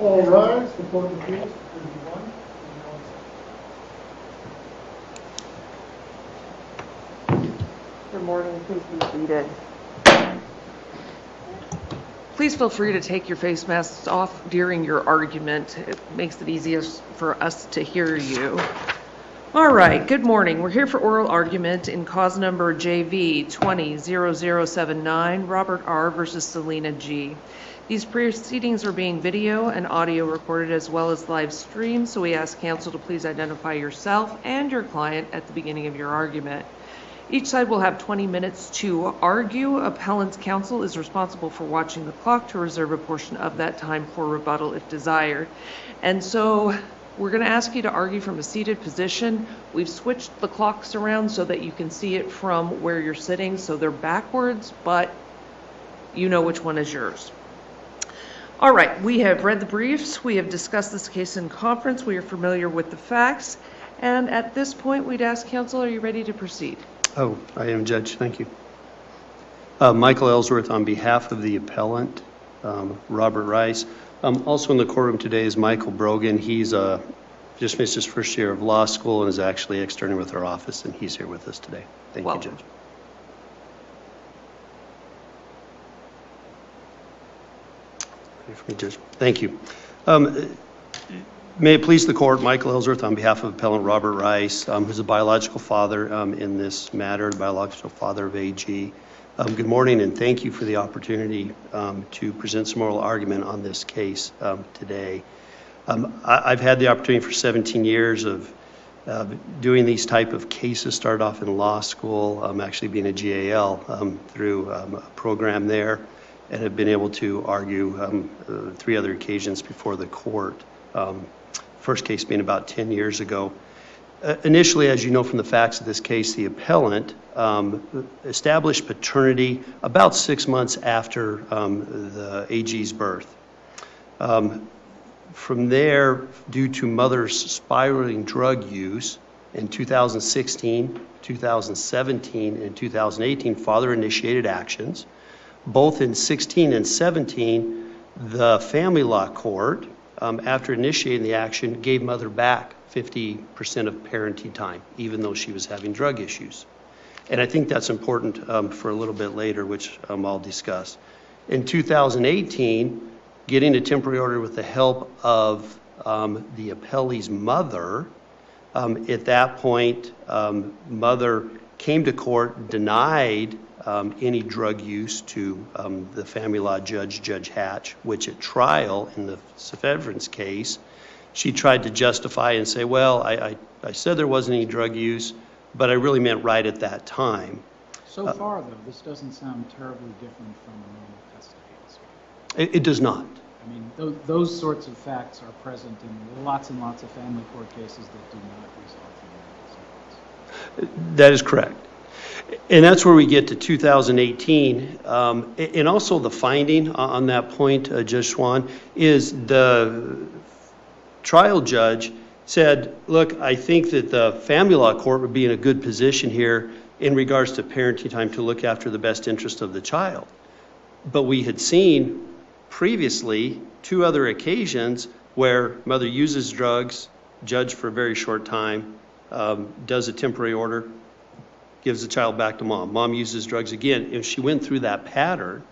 All rise. The court of appeals for 31. Good morning. Please be seated. Please feel free to take your face masks off during your argument. It makes it easiest for us to hear you. All right, good morning. We're here for oral argument in cause number JV20-0079, Robert R. versus Salina G. These proceedings are being video and audio recorded as well as live streamed, so we ask counsel to please identify yourself and your client at the beginning of your argument. Each side will have 20 minutes to argue. Appellant's counsel is responsible for watching the clock to reserve a portion of that time for rebuttal if desired. And so we're going to ask you to argue from a seated position. We've switched the clocks around so that you can see it from where you're sitting, so they're backwards, but you know which one is yours. All right, we have read the briefs. We have discussed this case in conference. We are familiar with the facts. And at this point, we'd ask counsel, are you ready to proceed? Oh, I am, Judge. Thank you. Michael Ellsworth on behalf of the appellant, Robert Rice. Also in the courtroom today is Michael Brogan. He's just finished his first year of law school and is actually externing with our office, and he's here with us today. Thank you, Judge. Ready for me, Judge? Thank you. May it please the court, Michael Ellsworth on behalf of appellant Robert Rice, who's a biological father in this matter, the biological father of AG. Good morning, and thank you for the opportunity to present some oral argument on this case today. I've had the opportunity for 17 years of doing these type of cases. Started off in law school, actually being a GAL through a program there, and have been able to argue 3 other occasions before the court. First case being about 10 years ago. Initially, as you know from the facts of this case, the appellant established paternity about 6 months after the AG's birth. From there, due to mother's spiraling drug use in 2016, 2017, and 2018, father initiated actions. Both in 16 and 17, the family law court, after initiating the action, gave mother back 50% of parenting time, even though she was having drug issues. And I think that's important for a little bit later, which I'll discuss. In 2018, getting a temporary order with the help of the appellee's mother, at that point, mother came to court, denied any drug use to the family law judge, Judge Hatch, which at trial in the severance case, she tried to justify and say, well, I said there wasn't any drug use, but I really meant right at that time. So far, though, this doesn't sound terribly different from a normal custody dispute. It does not. I mean, those sorts of facts are present in lots and lots of family court cases that do not result in severance. That is correct. And that's where we get to 2018. And also the finding on that point, Judge Swan, is the trial judge said, look, I think that the family law court would be in a good position here in regards to parenting time to look after the best interest of the child. But we had seen previously 2 other occasions where mother uses drugs, judge for a very short time, does a temporary order, gives the child back to mom. Mom uses drugs again. If she went through that pattern,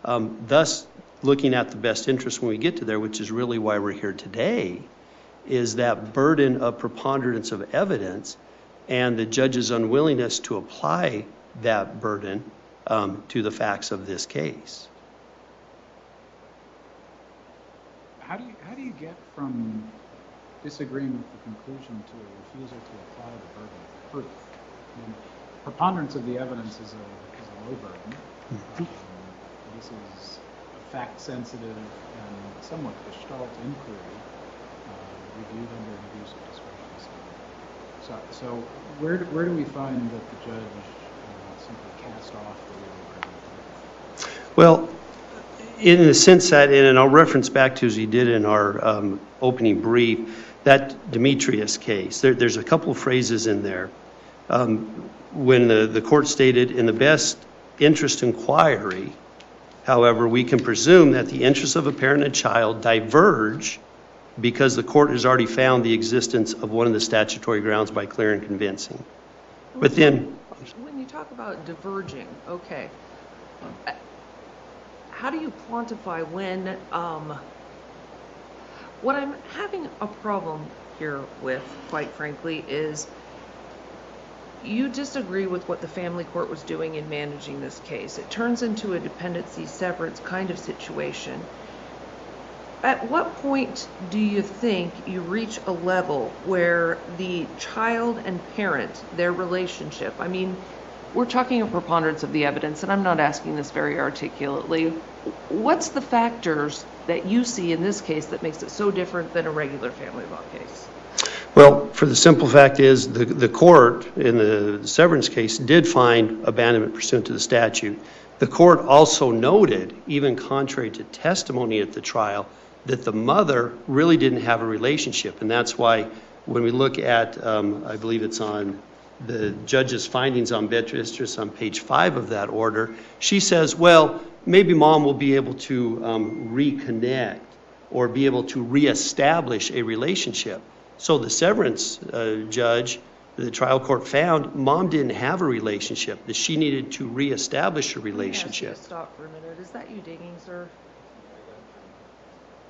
thus looking at the best interest when we get to there, which is really why we're here today, is that burden of preponderance of evidence and the judge's unwillingness to apply that burden to the facts of this case. How do you get from disagreeing with the conclusion to a refusal to apply the burden of proof? I mean, preponderance of the evidence is a low burden. This is a fact-sensitive and somewhat gestalt inquiry reviewed under an abuse of discretion. So where do we find that the judge simply cast off the legal burden of proof? Well, in the sense that, and I'll reference back to as he did in our opening brief, that Demetrius case, there's a couple of phrases in there. When the court stated, in the best interest inquiry, However, we can presume that the interests of a parent and child diverge because the court has already found the existence of one of the statutory grounds by clear and convincing. But then, When you talk about diverging, okay, how do you quantify when, what I'm having a problem here with, quite frankly, is you disagree with what the family court was doing in managing this case. It turns into a dependency severance kind of situation. At what point do you think you reach a level where the child and parent, their relationship, I mean, we're talking a preponderance of the evidence, and I'm not asking this very articulately. What's the factors that you see in this case that makes it so different than a regular family law case? well, for the simple fact is the court in the severance case did find abandonment pursuant to the statute. The court also noted, even contrary to testimony at the trial, that the mother really didn't have a relationship. And that's why when we look at, I believe it's on the judge's findings on Beatrice on page 5 of that order, she says, well, maybe mom will be able to reconnect or be able to reestablish a relationship. So the severance judge, the trial court found mom didn't have a relationship, that she needed to reestablish a relationship. Let me ask you to stop for a minute. Is that you digging, sir?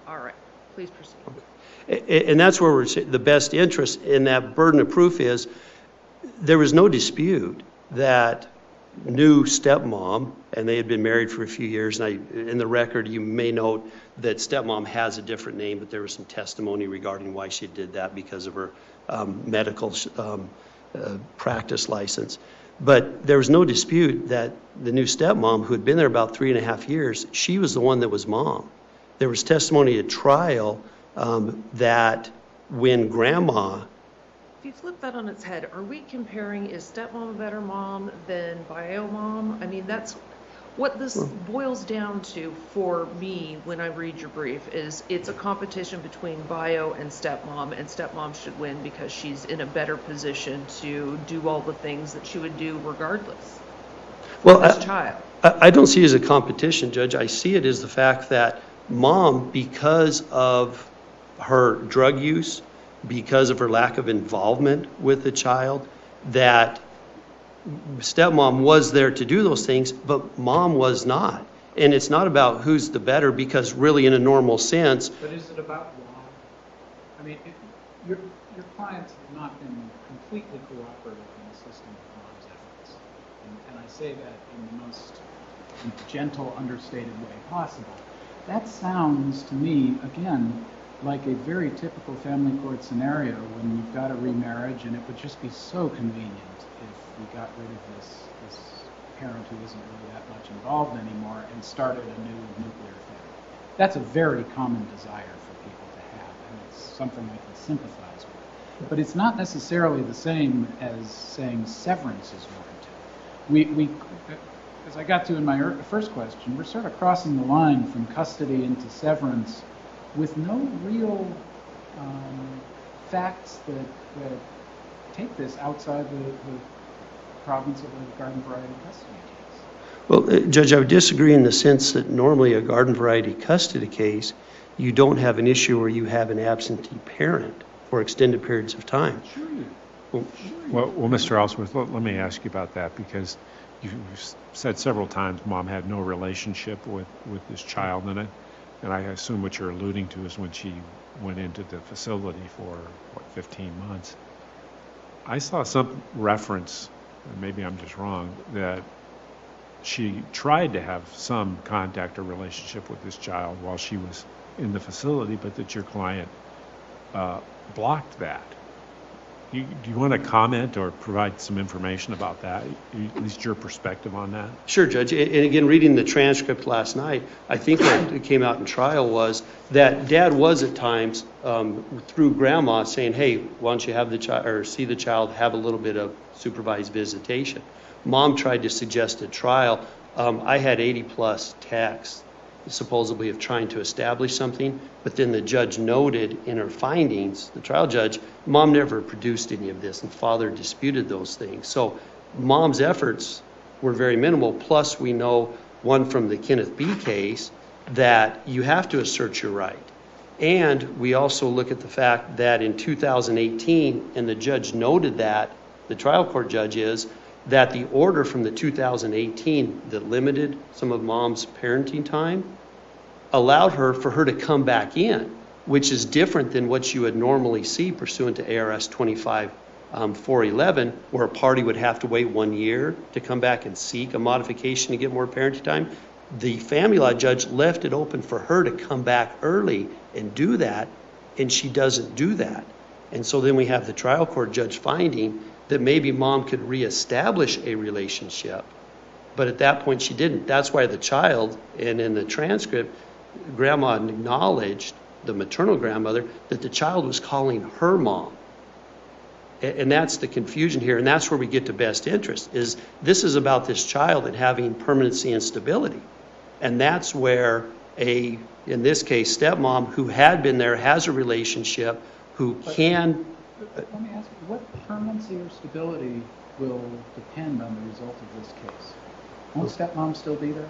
All right, please proceed. And that's where we're saying the best interest in that burden of proof is there was no dispute that new stepmom, and they had been married for a few years, and in the record you may note that stepmom has a different name, but there was some testimony regarding why she did that because of her medical practice license. But there was no dispute that the new stepmom, who had been there about 3.5 years, she was the one that was mom. There was testimony at trial that when grandma... If you flip that on its head, are we comparing, is stepmom a better mom than bio mom? I mean, that's what this boils down to for me when I read your brief, is it's a competition between bio and stepmom should win because she's in a better position to do all the things that she would do regardless. Well, This child. I don't see it as a competition, Judge. I see it as the fact that mom, because of her drug use, because of her lack of involvement with the child, that stepmom was there to do those things, but mom was not. And it's not about who's the better, because really in a normal sense... But is it about law? I mean, your clients have not been completely cooperative in the system of mom's efforts. And I say that in the most gentle, understated way possible. That sounds to me, again, like a very typical family court scenario when you've got a remarriage, and it would just be so convenient if we got rid of this parent who isn't really that much involved anymore and started a new nuclear family. That's a very common desire for people to have, and it's something I can sympathize with. But it's not necessarily the same as saying severance is warranted. We as I got to in my first question, we're sort of crossing the line from custody into severance with no real facts that take this outside the province of a garden variety custody case. Well, Judge, I would disagree in the sense that normally a garden variety custody case, you don't have an issue where you have an absentee parent for extended periods of time. Sure you do. Well, Mr. Ellsworth, let me ask you about that, because you said several times mom had no relationship with this child, and I assume what you're alluding to is when she went into the facility for, 15 months. I saw some reference, and maybe I'm just wrong, that she tried to have some contact or relationship with this child while she was in the facility, but that your client blocked that. Do you want to comment or provide some information about that, at least your perspective on that? Sure, Judge. And again, reading the transcript last night, I think what came out in trial was that Dad was at times, through Grandma, saying, hey, why don't you have the child, or see the child, have a little bit of supervised visitation. Mom tried to suggest at trial, I had 80-plus texts, supposedly of trying to establish something, but then the judge noted in her findings, the trial judge, mom never produced any of this, and father disputed those things. So mom's efforts were very minimal, plus we know one from the Kenneth B. case, that you have to assert your right. And we also look at the fact that in 2018, and the judge noted that, the trial court judge is, that the order from the 2018 that limited some of mom's parenting time allowed for her to come back in, which is different than what you would normally see pursuant to ARS 25-411, where a party would have to wait 1 year to come back and seek a modification to get more parenting time. The family law judge left it open for her to come back early and do that, and she doesn't do that. And so then we have the trial court judge finding that maybe mom could reestablish a relationship, but at that point she didn't. That's why the child, and in the transcript, grandma acknowledged, the maternal grandmother, that the child was calling her mom. And that's the confusion here, and that's where we get to best interest, is this is about this child and having permanency and stability. And that's where in this case, stepmom who had been there, has a relationship, who can... Let me ask you, what permanency or stability will depend on the result of this case? Won't stepmom still be there?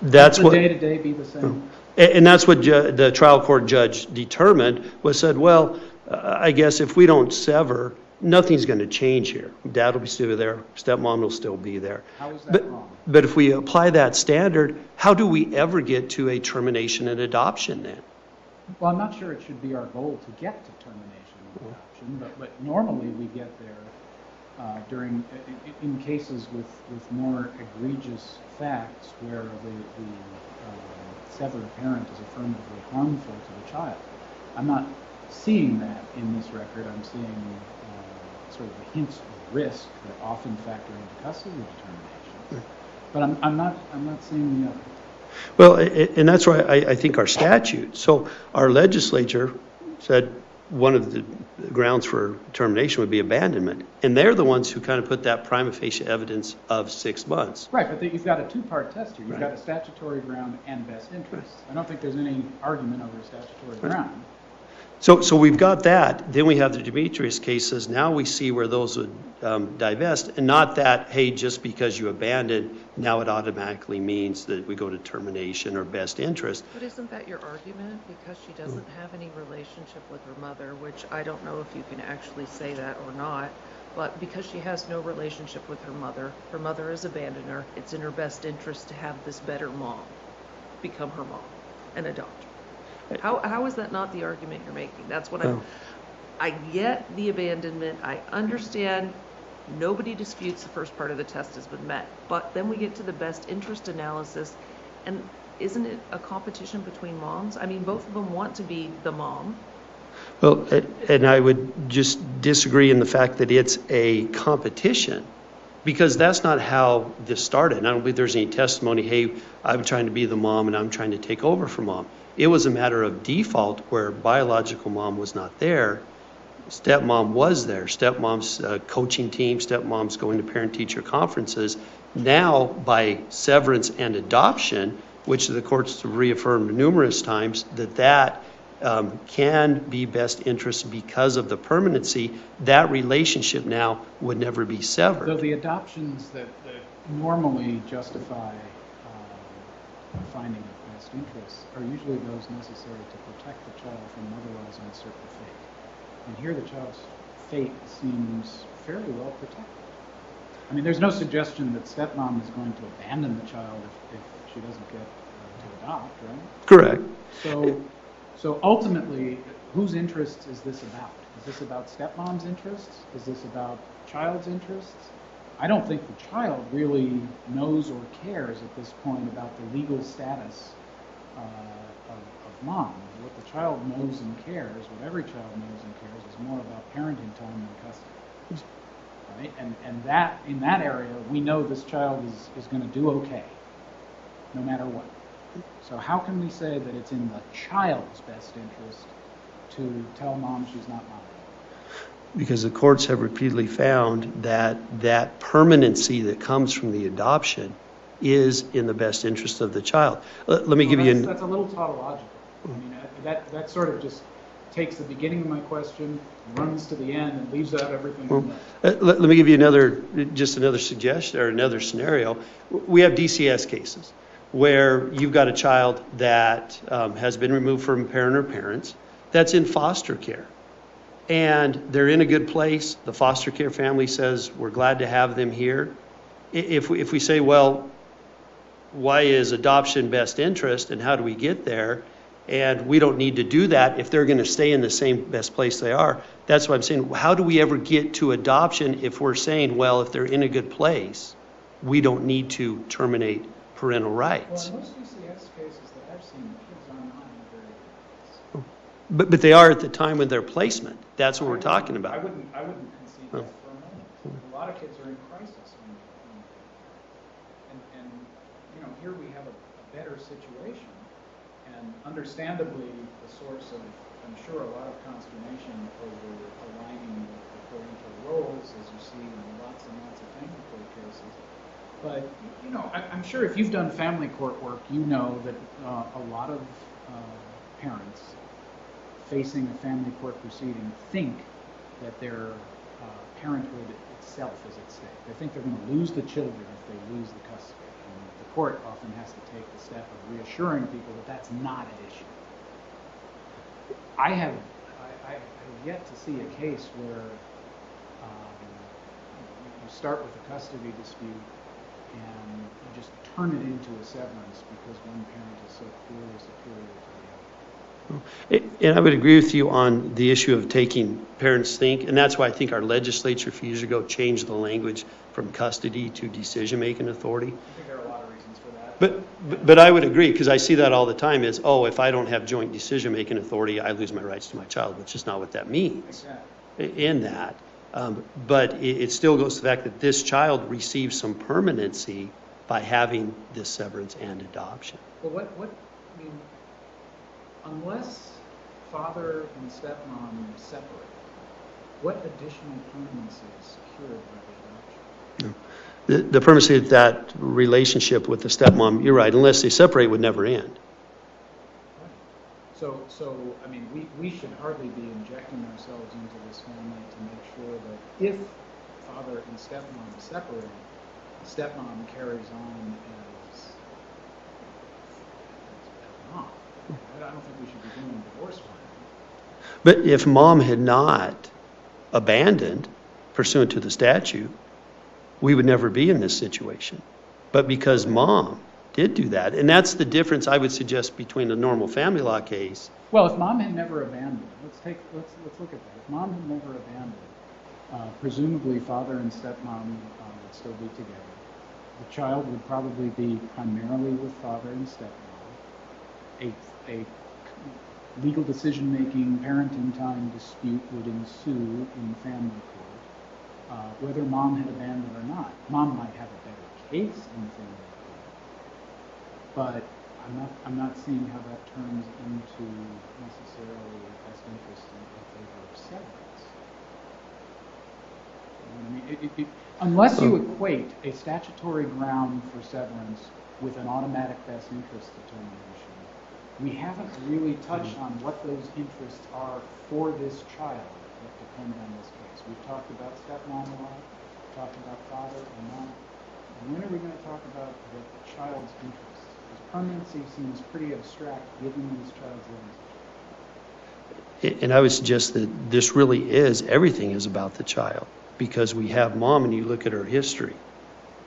That's Won't what... the day-to-day be the same? And that's what the trial court judge determined, was said, well, I guess if we don't sever, nothing's going to change here. Dad will be still there, stepmom will still be there. How is that wrong? But if we apply that standard, how do we ever get to a termination and adoption then? Well, I'm not sure it should be our goal to get to termination and adoption, but normally we get there in cases with more egregious facts where the severed parent is affirmatively harmful to the child. I'm not seeing that in this record. I'm seeing sort of the hints of risk that often factor into custody determinations. But I'm not seeing the other. Well, and that's why I think our statute, so our legislature said one of the grounds for termination would be abandonment. And they're the ones who kind of put that prima facie evidence of 6 months. Right, but you've got a two-part test here. You've got a statutory ground and best interest. I don't think there's any argument over statutory ground. So we've got that. Then we have the Demetrius cases. Now we see where those would divest. And not that, hey, just because you abandoned, now it automatically means that we go to termination or best interest. But isn't that your argument? Because she doesn't have any relationship with her mother, which I don't know if you can actually say that or not, but because she has no relationship with her mother has abandoned her, it's in her best interest to have this better mom become her mom and adopt her. How is that not the argument you're making? That's what I get the abandonment. I understand nobody disputes the first part of the test has been met. But then we get to the best interest analysis, and isn't it a competition between moms? I mean, both of them want to be the mom. Well, and I would just disagree in the fact that it's a competition, because that's not how this started. And I don't believe there's any testimony, hey, I'm trying to be the mom and I'm trying to take over for mom. It was a matter of default where biological mom was not there. Stepmom was there. Stepmom's coaching team, stepmom's going to parent-teacher conferences. Now, by severance and adoption, which the courts have reaffirmed numerous times, that can be best interest because of the permanency, that relationship now would never be severed. So the adoptions that normally justify finding of best interests are usually those necessary to protect the child from otherwise uncertain fate. And here the child's fate seems fairly well protected. I mean, there's no suggestion that stepmom is going to abandon the child if she doesn't get to adopt, right? Correct. So ultimately, whose interests is this about? Is this about stepmom's interests? Is this about child's interests? I don't think the child really knows or cares at this point about the legal status of mom. What the child knows and cares, what every child knows and cares, is more about parenting time than custody. Right? And that in that area, we know this child is going to do okay, no matter what. So how can we say that it's in the child's best interest to tell mom she's not mom? Because the courts have repeatedly found that permanency that comes from the adoption is in the best interest of the child. Let me give you... That's a little tautological. I mean, that sort of just takes the beginning of my question, runs to the end, and leaves out everything. Let me give you another suggestion or another scenario. We have DCS cases. where you've got a child that has been removed from a parent or parents that's in foster care. And they're in a good place. The foster care family says, we're glad to have them here. If we say, well, why is adoption best interest and how do we get there? And we don't need to do that if they're going to stay in the same best place they are. That's what I'm saying. How do we ever get to adoption if we're saying, well, if they're in a good place, we don't need to terminate parental rights? Well, in most UCS cases that I've seen, the kids are not in a very good place. But they are at the time of their placement. That's what we're talking I about. wouldn't concede that for a moment. A lot of kids are in crisis. And here we have a better situation. And understandably, the source of, I'm sure, a lot of consternation over aligning the parental roles, as you see in lots and lots of family court cases. But, I'm sure if you've done family court work, you know that a lot of parents facing a family court proceeding think that their parenthood itself is at stake. They think they're going to lose the children if they lose the custody. And the court often has to take the step of reassuring people that that's not an issue. I have yet to see a case where you start with a custody dispute and you just turn it into a severance because one parent is so clearly superior to the other. And I would agree with you on the issue of taking parents think, and that's why I think our legislature a few years ago changed the language from custody to decision-making authority. I think there are a lot of reasons for that. But I would agree, because I see that all the time is, if I don't have joint decision-making authority, I lose my rights to my child, which is not what that means. Exactly. In that. But it still goes to the fact that this child receives some permanency by having this severance and adoption. Well, unless father and stepmom separate, what additional permanency is secured by the adoption? The permanency of that relationship with the stepmom, you're right, unless they separate, would never end. So we should hardly be injecting ourselves into this family to make sure that if father and stepmom separate, stepmom carries on as mom. I don't think we should be doing divorce planning. But if mom had not abandoned, pursuant to the statute, we would never be in this situation. But because mom did do that, and that's the difference I would suggest between a normal family law case. Well, if mom had never abandoned, let's look at that. If mom had never abandoned, presumably father and stepmom would still be together. The child would probably be primarily with father and stepmom. A legal decision-making, parenting time dispute would ensue in family court, whether mom had abandoned or not. Mom might have a better case in family court, but I'm not seeing how that turns into necessarily best interest in favor of severance. You know what I mean? Unless you equate a statutory ground for severance with an automatic best interest determination, we haven't really touched on what those interests are for this child that depend on this case. We've talked about stepmom a lot, talked about father and mom. When are we going to talk about the child's interests? Because permanency seems pretty abstract given this child's living situation. And I would suggest that this really is, everything is about the child. Because we have mom, and you look at her history.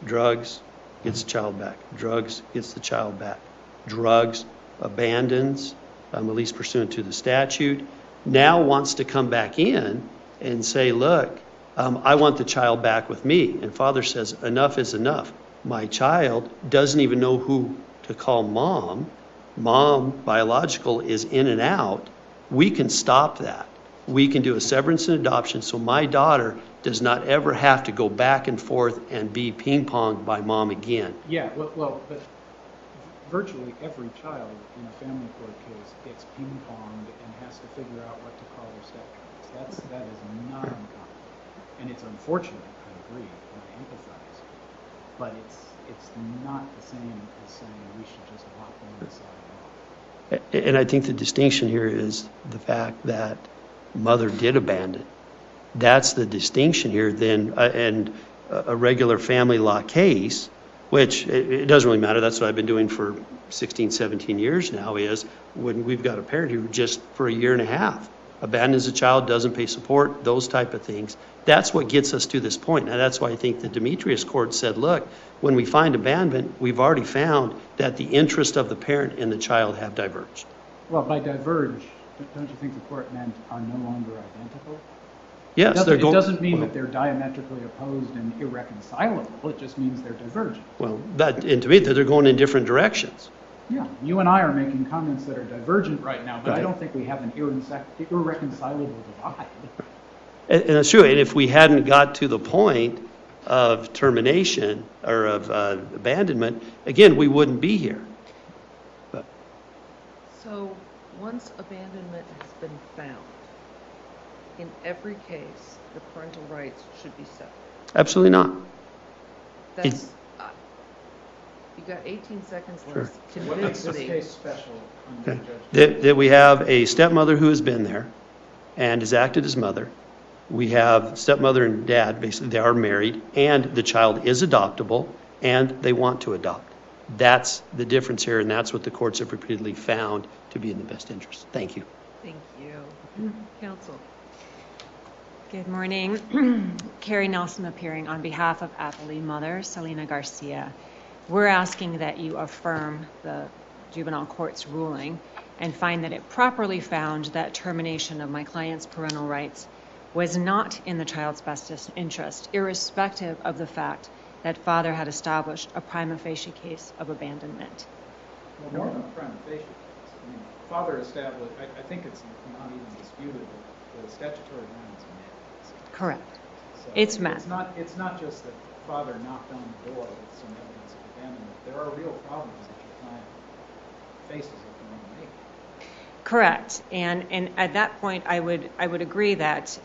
Drugs, gets the child back. Drugs, gets the child back. Drugs, abandons, at least pursuant to the statute. Now wants to come back in and say, look, I want the child back with me. And father says, enough is enough. My child doesn't even know who to call mom. Mom, biological, is in and out. We can stop that. We can do a severance and adoption so my daughter does not ever have to go back and forth and be ping-ponged by mom again. Yeah, well, but virtually every child in a family court case gets ping-ponged and has to figure out what to call their stepparents. That is not uncommon. And it's unfortunate, I agree, and I empathize. But it's not the same as saying we should just lock one side off. And I think the distinction here is the fact that mother did abandon. That's the distinction here. Then, and a regular family law case, which it doesn't really matter. That's what I've been doing for 16, 17 years now, is when we've got a parent who just for a year and a half abandons a child, doesn't pay support, those type of things. That's what gets us to this point. Now, that's why I think the Demetrius court said, look, when we find abandonment, we've already found that the interest of the parent and the child have diverged. Well, by diverge, don't you think the court meant are no longer identical? Yes, It doesn't mean that they're diametrically opposed and irreconcilable. It just means they're divergent. Well, and to me, that they're going in different directions. Yeah, you and I are making comments that are divergent right now, but I Right. don't think we have an irreconcilable divide. And that's true. And if we hadn't got to the point of termination or of abandonment, again, we wouldn't be here. But So, once abandonment has been found, in every case, the parental rights should be severed. absolutely not. That's, you got 18 seconds Sure. left. What makes this Convince me. case special under Okay. Judge? That we have a stepmother who has been there and has acted as mother. We have stepmother and dad, basically, they are married, and the child is adoptable, and they want to adopt. That's the difference here, and that's what the courts have repeatedly found to be in the best interest. Thank you. Thank you. Counsel. Good morning. Carrie Nelson appearing on behalf of Appellee Mother, Salina Garcia. We're asking that you affirm the juvenile court's ruling and find that it properly found that termination of my client's parental rights was not in the child's best interest, irrespective of the fact that father had established a prima facie case of abandonment. Well, more than a prima facie case. I mean, father established, I think it's not even disputed that the statutory grounds are met. Correct. So It's met. It's not just that father knocked on the door with some evidence of abandonment. There are real problems that your client faces if you want to make it. Correct. And at that point, I would agree that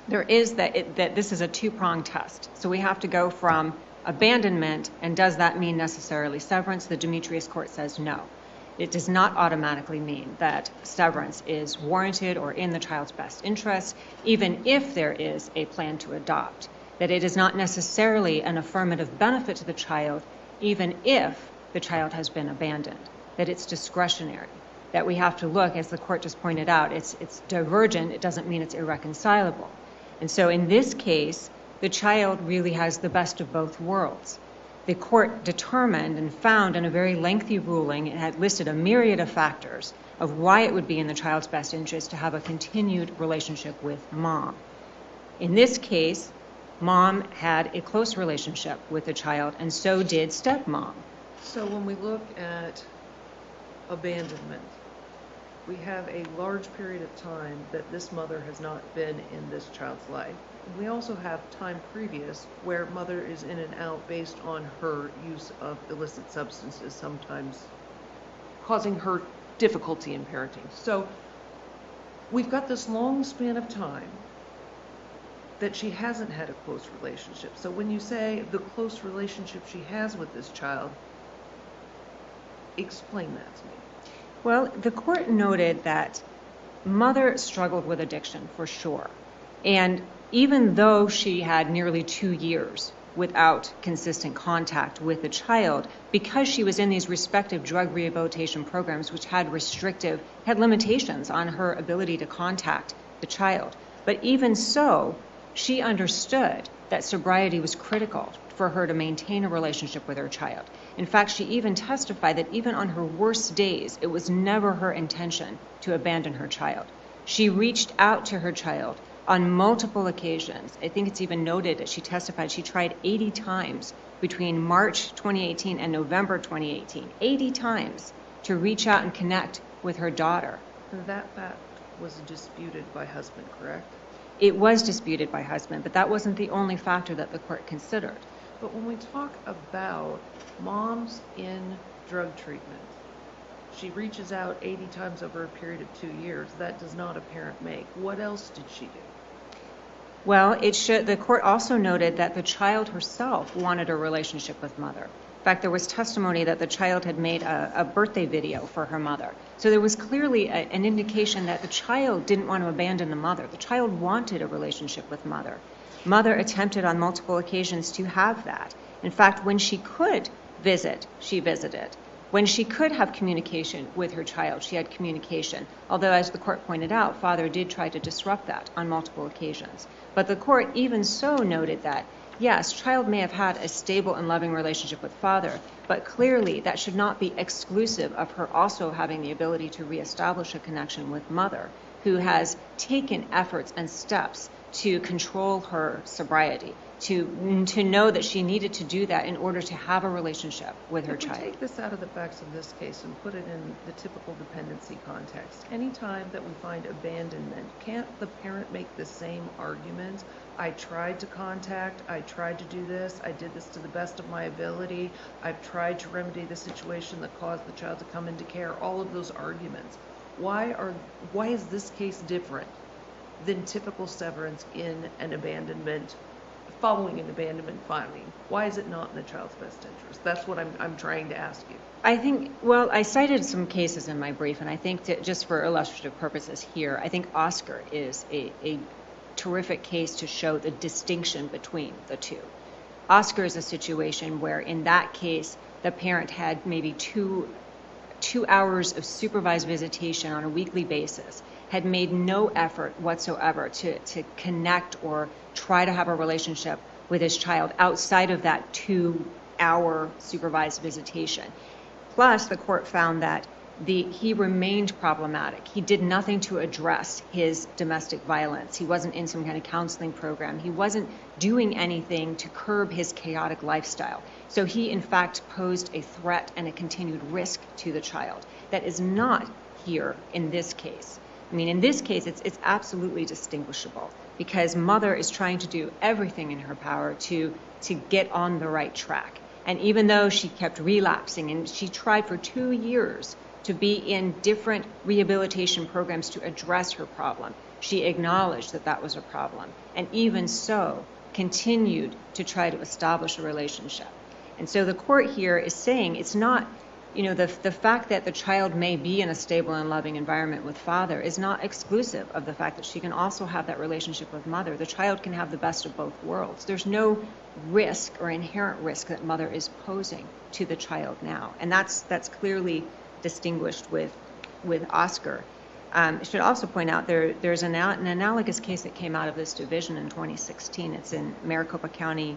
there is that this is a two-pronged test. So we have to go from abandonment, and does that mean necessarily severance? The Demetrius court says no. It does not automatically mean that severance is warranted or in the child's best interest, even if there is a plan to adopt. That it is not necessarily an affirmative benefit to the child, even if the child has been abandoned. That it's discretionary. That we have to look, as the court just pointed out, it's divergent. It doesn't mean it's irreconcilable. And so in this case, the child really has the best of both worlds. The court determined and found in a very lengthy ruling, it had listed a myriad of factors of why it would be in the child's best interest to have a continued relationship with mom. In this case, mom had a close relationship with the child, and so did stepmom. So when we look at abandonment, we have a large period of time that this mother has not been in this child's life. We also have time previous where mother is in and out based on her use of illicit substances, sometimes causing her difficulty in parenting. So we've got this long span of time that she hasn't had a close relationship. So when you say the close relationship she has with this child, explain that to me. Well, the court noted that mother struggled with addiction for sure. And even though she had nearly 2 years without consistent contact with the child, because she was in these respective drug rehabilitation programs, which had limitations on her ability to contact the child. But even so, she understood that sobriety was critical for her to maintain a relationship with her child. In fact, she even testified that even on her worst days, it was never her intention to abandon her child. She reached out to her child on multiple occasions. I think it's even noted that she testified she tried 80 times between March 2018 and November 2018, 80 times to reach out and connect with her daughter. That fact was disputed by husband, correct? It was disputed by husband, but that wasn't the only factor that the court considered. But when we talk about moms in drug treatment, she reaches out 80 times over a period of 2 years. That does not a parent make. What else did she do? Well, the court also noted that the child herself wanted a relationship with mother. In fact, there was testimony that the child had made a birthday video for her mother. So there was clearly an indication that the child didn't want to abandon the mother. The child wanted a relationship with mother. Mother attempted on multiple occasions to have that. In fact, when she could visit, she visited. When she could have communication with her child, she had communication. Although, as the court pointed out, father did try to disrupt that on multiple occasions. But the court even so noted that, yes, child may have had a stable and loving relationship with father, but clearly that should not be exclusive of her also having the ability to reestablish a connection with mother, who has taken efforts and steps to control her sobriety, to know that she needed to do that in order to have a relationship with her If we child. take this out of the facts of this case and put it in the typical dependency context, anytime that we find abandonment, can't the parent make the same argument? I tried to contact, I tried to do this, I did this to the best of my ability, I've tried to remedy the situation that caused the child to come into care, all of those arguments. Why is this case different than typical severance in an abandonment, following an abandonment filing? Why is it not in the child's best interest? That's what I'm trying to ask you. I think, well, I cited some cases in my brief, and I think just for illustrative purposes here, I think Oscar is a terrific case to show the distinction between the two. Oscar is a situation where in that case, the parent had maybe two hours of supervised visitation on a weekly basis, had made no effort whatsoever to connect or try to have a relationship with his child outside of that 2-hour supervised visitation. Plus, the court found that he remained problematic. He did nothing to address his domestic violence. He wasn't in some kind of counseling program. He wasn't doing anything to curb his chaotic lifestyle. So he, in fact, posed a threat and a continued risk to the child. That is not here in this case. I mean, in this case, it's absolutely distinguishable because mother is trying to do everything in her power to get on the right track. And even though she kept relapsing and she tried for 2 years to be in different rehabilitation programs to address her problem, she acknowledged that that was a problem. And even so, continued to try to establish a relationship. And so the court here is saying it's not, the fact that the child may be in a stable and loving environment with father is not exclusive of the fact that she can also have that relationship with mother. The child can have the best of both worlds. There's no risk or inherent risk that mother is posing to the child now. And that's clearly distinguished with Oscar. I should also point out there's an analogous case that came out of this division in 2016. It's in Maricopa County,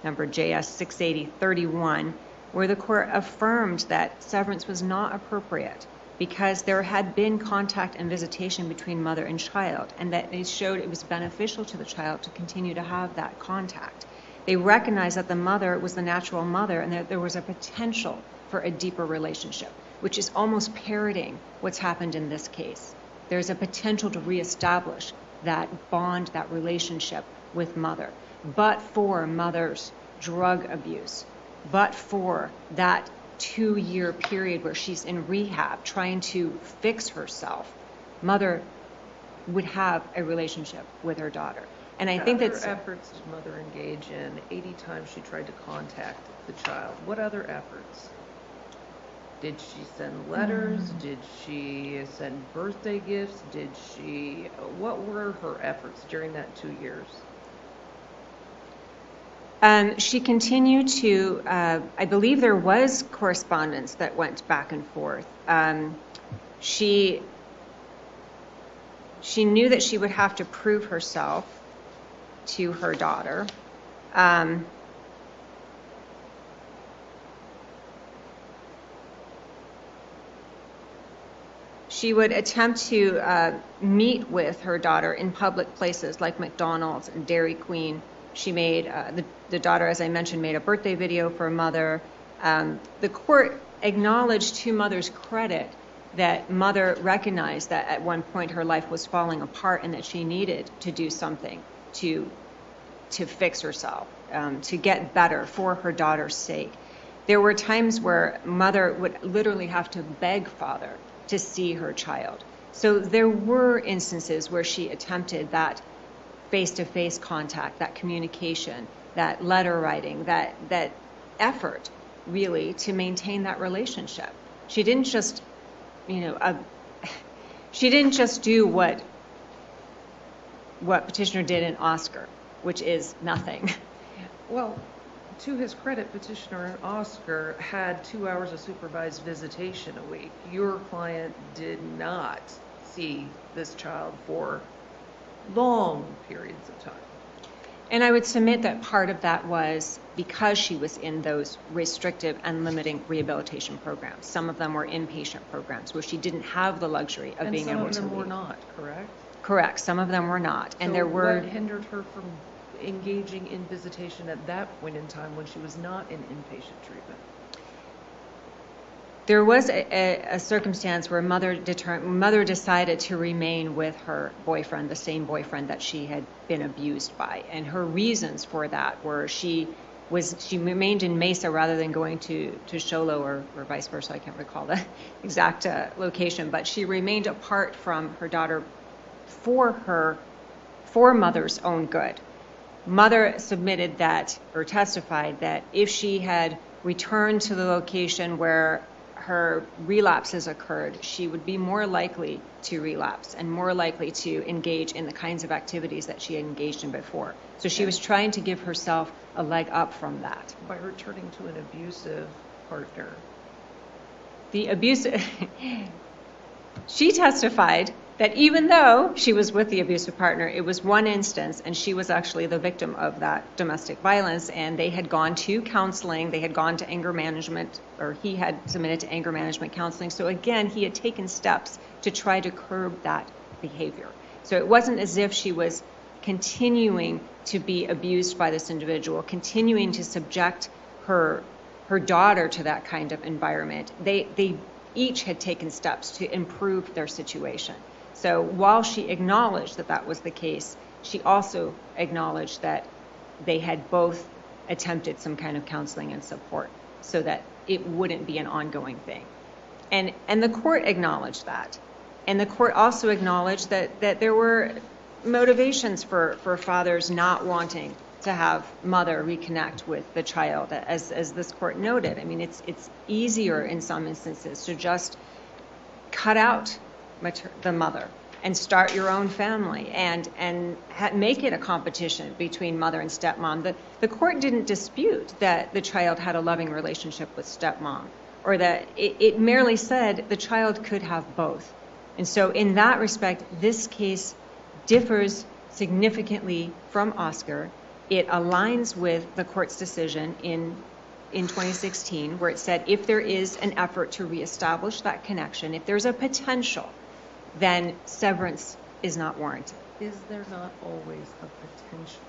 number JS 68031, where the court affirmed that severance was not appropriate because there had been contact and visitation between mother and child, and that they showed it was beneficial to the child to continue to have that contact. They recognized that the mother was the natural mother and that there was a potential for a deeper relationship, which is almost parroting what's happened in this case. There's a potential to reestablish that bond, that relationship with mother, but for mother's drug abuse, but for that 2-year period where she's in rehab trying to fix herself, mother would have a relationship with her daughter. And I think that's... What other efforts did mother engage in 80 times she tried to contact the child? What other efforts? Did she send letters? Did she send birthday gifts? What were her efforts during that 2 years? She continued to, I believe there was correspondence that went back and forth. She knew that she would have to prove herself to her daughter. She would attempt to meet with her daughter in public places like McDonald's and Dairy Queen. She made, the daughter, as I mentioned, made a birthday video for mother. The court acknowledged to mother's credit that mother recognized that at one point her life was falling apart and that she needed to do something to fix herself, to get better for her daughter's sake. There were times where mother would literally have to beg father to see her child. So there were instances where she attempted that face-to-face contact, that communication, that letter writing, that effort, really, to maintain that relationship. She didn't just, she didn't just do what petitioner did in Oscar, which is nothing. Well, to his credit, petitioner Oscar had 2 hours of supervised visitation a week. Your client did not see this child for long periods of time. And I would submit that part of that was because she was in those restrictive and limiting rehabilitation programs. Some of them were inpatient programs where she didn't have the luxury of being able to And some of them were leave. not, correct? Correct. Some of them were not. And So there were. what hindered her from engaging in visitation at that point in time when she was not in inpatient treatment? There was a circumstance where mother decided to remain with her boyfriend, the same boyfriend that she had been abused by. And her reasons for that were she remained in Mesa rather than going to Sholo or vice versa. I can't recall the exact location, but she remained apart from her daughter for mother's own good. Mother submitted that, or testified that if she had returned to the location where her relapses occurred, she would be more likely to relapse and more likely to engage in the kinds of activities that she had engaged in before. So she was trying to give herself a leg up from that. By returning to an abusive partner. She testified that even though she was with the abusive partner, it was one instance, and she was actually the victim of that domestic violence, and they had gone to counseling, they had gone to anger management, or he had submitted to anger management counseling. So again, he had taken steps to try to curb that behavior. So it wasn't as if she was continuing to be abused by this individual, continuing to subject her daughter to that kind of environment. They each had taken steps to improve their situation. So while she acknowledged that that was the case, she also acknowledged that they had both attempted some kind of counseling and support so that it wouldn't be an ongoing thing. And the court acknowledged that. And the court also acknowledged that there were motivations for fathers not wanting to have mother reconnect with the child, as this court noted. I mean, it's easier in some instances to just cut out the mother and start your own family and make it a competition between mother and stepmom. The court didn't dispute that the child had a loving relationship with stepmom, or that it merely said the child could have both. And so in that respect, this case differs significantly from Oscar. It aligns with the court's decision in 2016, where it said if there is an effort to reestablish that connection, if there's a potential, then severance is not warranted. Is there not always a potential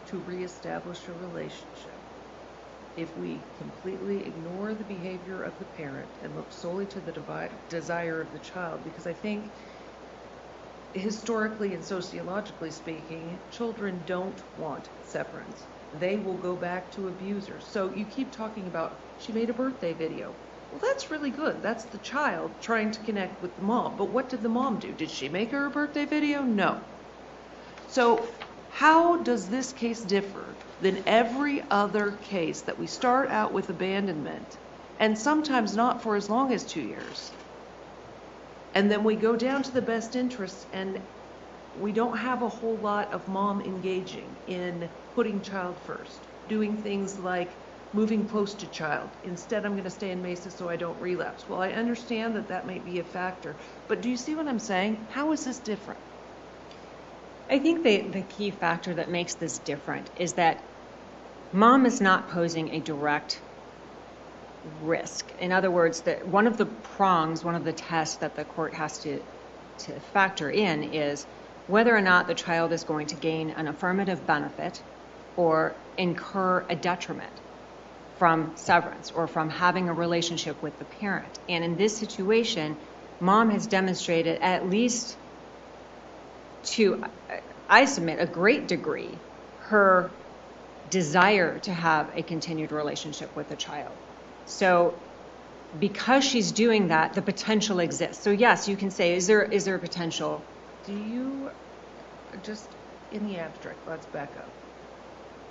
to reestablish a relationship if we completely ignore the behavior of the parent and look solely to the desire of the child? Because I think historically and sociologically speaking, children don't want severance. They will go back to abusers. So you keep talking about, she made a birthday video. Well, that's really good. That's the child trying to connect with the mom. But what did the mom do? Did she make her a birthday video? No. So how does this case differ than every other case that we start out with abandonment, and sometimes not for as long as 2 years? And then we go down to the best interests, and we don't have a whole lot of mom engaging in putting child first, doing things like moving close to child. Instead, I'm going to stay in Mesa so I don't relapse. Well, I understand that that may be a factor, but do you see what I'm saying? How is this different? I think the key factor that makes this different is that mom is not posing a direct risk. In other words, that one of the prongs, one of the tests that the court has to factor in is whether or not the child is going to gain an affirmative benefit or incur a detriment from severance or from having a relationship with the parent. And in this situation, mom has demonstrated, at least to, I submit, a great degree, her desire to have a continued relationship with the child. So because she's doing that, the potential exists. So yes, you can say, is there a potential? Do you, just in the abstract, let's back up.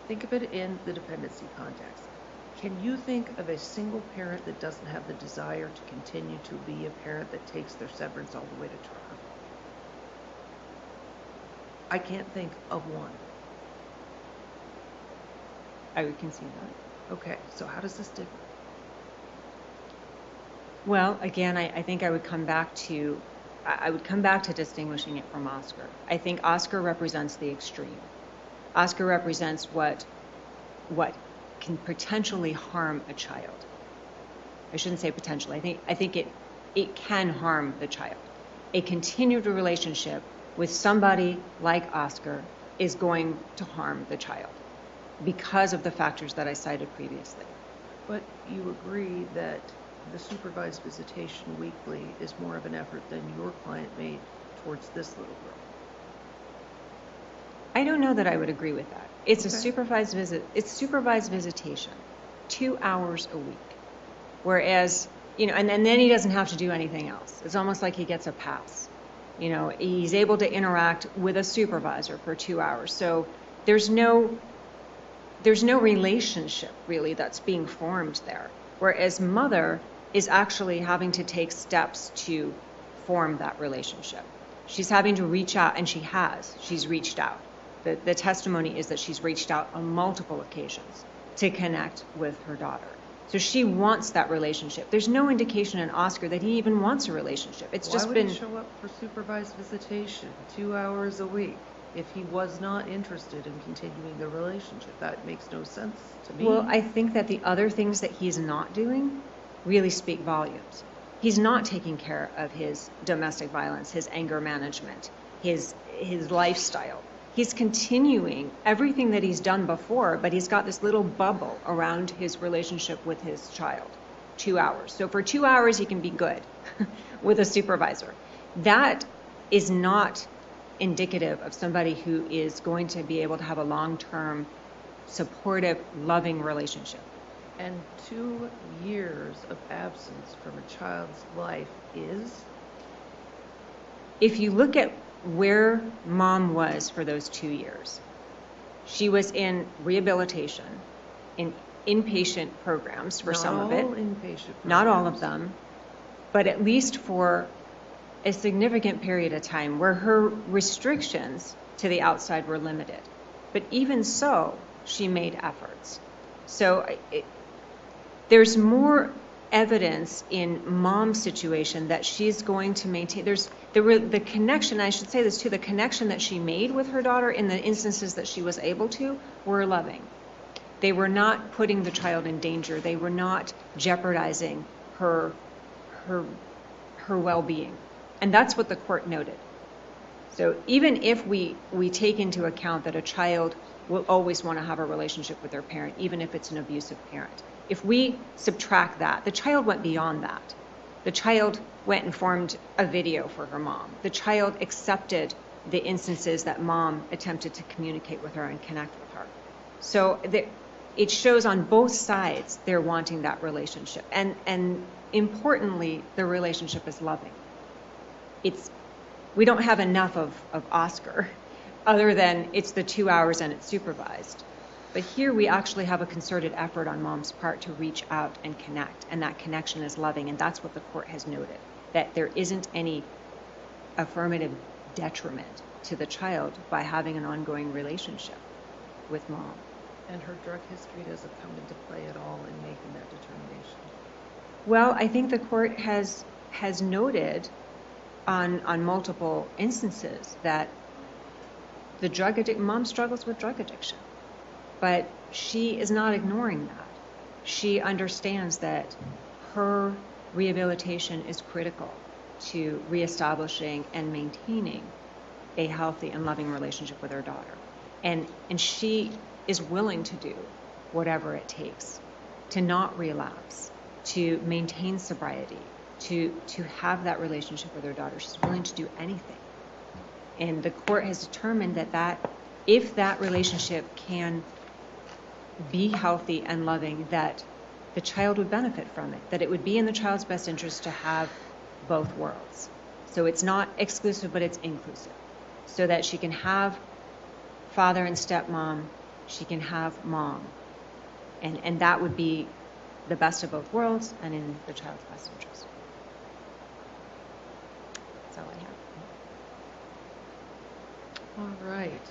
Think of it in the dependency context. Can you think of a single parent that doesn't have the desire to continue to be a parent that takes their severance all the way to term? I can't think of one. I would concede that. Okay, so how does this differ? Well, again, I think I would come back to distinguishing it from Oscar. I think Oscar represents the extreme. Oscar represents what can potentially harm a child. I shouldn't say potentially. I think it can harm the child. A continued relationship with somebody like Oscar is going to harm the child because of the factors that I cited previously. But you agree that the supervised visitation weekly is more of an effort than your client made towards this little girl. I don't know that I would agree with that. It's a Okay. supervised visit. It's supervised visitation, 2 hours a week. Whereas, and then he doesn't have to do anything else. It's almost like he gets a pass. He's able to interact with a supervisor for 2 hours. So there's no relationship really that's being formed there. Whereas mother is actually having to take steps to form that relationship. She's having to reach out, and she's reached out. The testimony is that she's reached out on multiple occasions to connect with her daughter. So she wants that relationship. There's no indication in Oscar that he even wants a relationship. It's just Why been. would he show up for supervised visitation 2 hours a week if he was not interested in continuing the relationship? That makes no sense to me. Well, I think that the other things that he's not doing really speak volumes. He's not taking care of his domestic violence, his anger management, his lifestyle. He's continuing everything that he's done before, but he's got this little bubble around his relationship with his child. 2 hours. So for 2 hours, he can be good with a supervisor. That is not indicative of somebody who is going to be able to have a long-term, supportive, loving relationship. And 2 years of absence from a child's life is? If you look at where mom was for those 2 years, she was in rehabilitation, in inpatient programs for some of it. Not all inpatient Not all of programs. them, but at least for a significant period of time where her restrictions to the outside were limited. But even so, she made efforts. So there's more evidence in mom's situation that she's going to maintain. The connection, I should say this too, the connection that she made with her daughter in the instances that she was able to were loving. They were not putting the child in danger. They were not jeopardizing her well-being. And that's what the court noted. So even if we take into account that a child will always want to have a relationship with their parent, even if it's an abusive parent, if we subtract that, the child went beyond that. The child went and formed a video for her mom. The child accepted the instances that mom attempted to communicate with her and connect with her. So it shows on both sides they're wanting that relationship. And importantly, the relationship is loving. We don't have enough of Oscar other than it's the 2 hours and it's supervised. But here we actually have a concerted effort on mom's part to reach out and connect, and that connection is loving, and that's what the court has noted, that there isn't any affirmative detriment to the child by having an ongoing relationship with mom. And her drug history doesn't come into play at all in making that determination. Well, I think the court has noted on multiple instances that mom struggles with drug addiction. But she is not ignoring that. She understands that her rehabilitation is critical to reestablishing and maintaining a healthy and loving relationship with her daughter. And she is willing to do whatever it takes to not relapse, to maintain sobriety, to have that relationship with her daughter. She's willing to do anything. And the court has determined that if that relationship can be healthy and loving, that the child would benefit from it, that it would be in the child's best interest to have both worlds. So it's not exclusive, but it's inclusive. So that she can have father and stepmom, she can have mom. And that would be the best of both worlds and in the child's best interest. That's all I have. All right.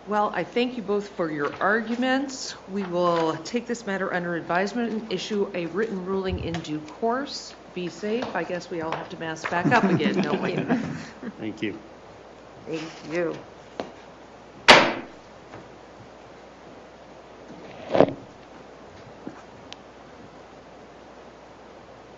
Well, I thank you both for your arguments. We will take this matter under advisement and issue a written ruling in due course. Be safe. I guess we all have to mask back up again, don't we? Thank you. Thank you.